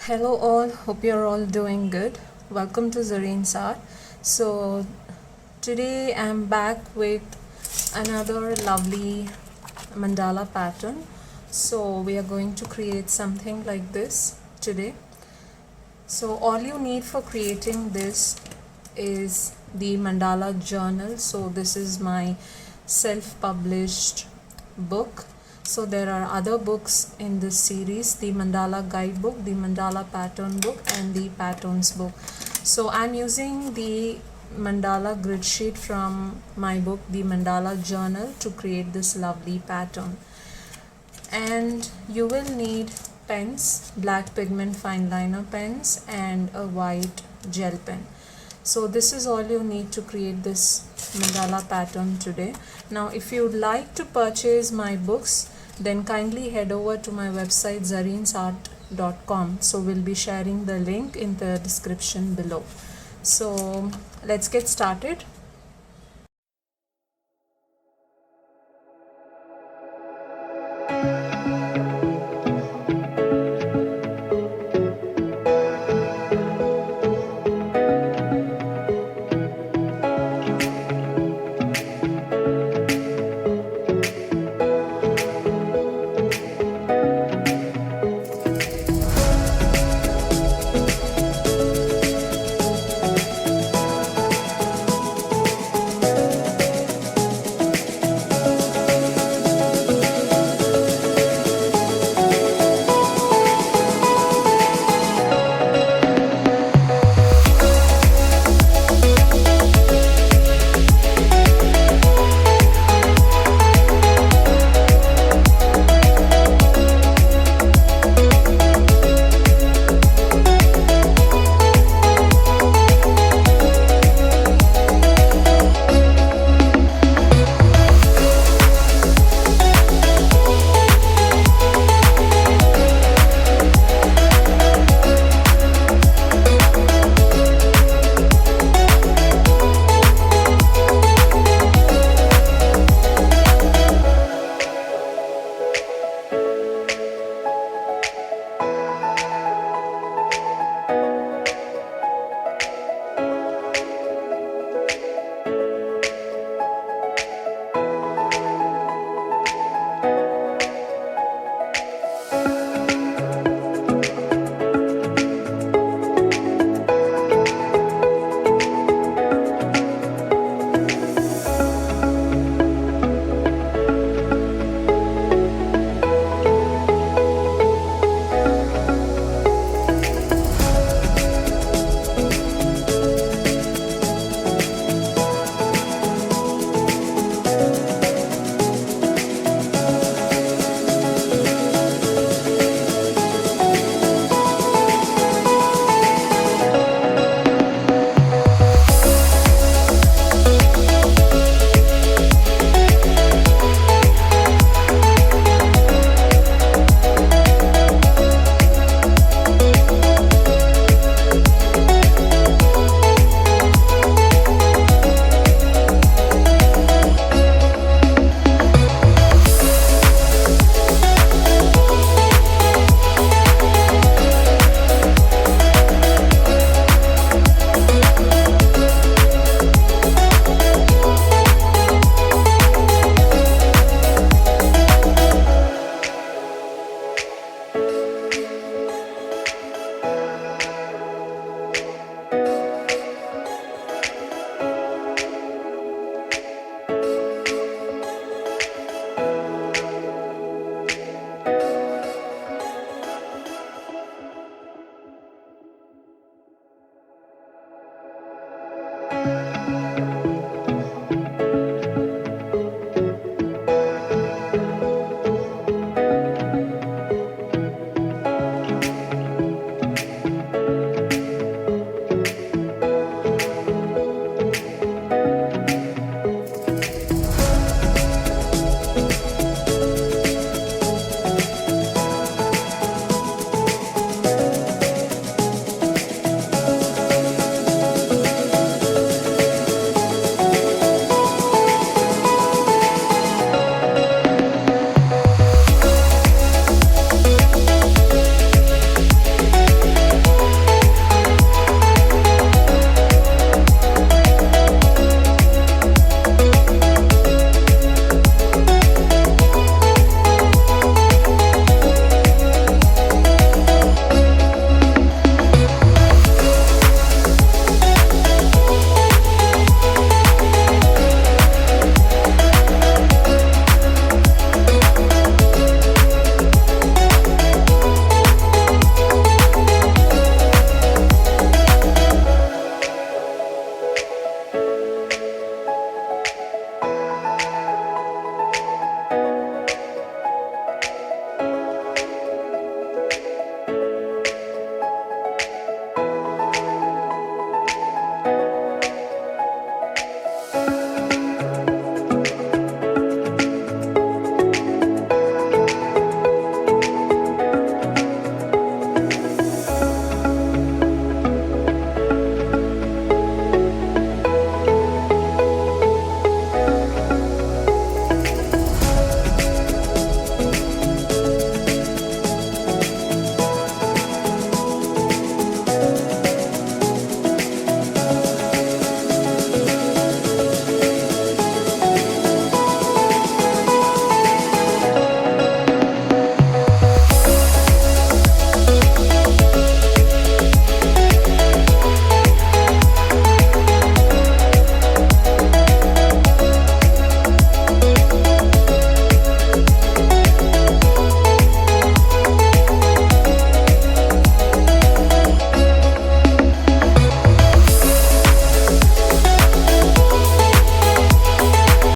Hello all, hope you're all doing good. Welcome to Zareens art. So today I'm back with another lovely mandala pattern. So we are going to create something like this today. So all you need for creating this is the Mandala Journal. So this is my self-published book. So there are other books in this series, the Mandala Guidebook, the Mandala Pattern Book, and the Patterns Book. So I'm using the Mandala grid sheet from my book, the Mandala Journal, to create this lovely pattern. And you will need pens, black pigment fine liner pens, and a white gel pen. So this is all you need to create this mandala pattern today. Now if you would like to purchase my books, then kindly head over to my website zareensart.com. So we'll be sharing the link in the description below. So let's get started.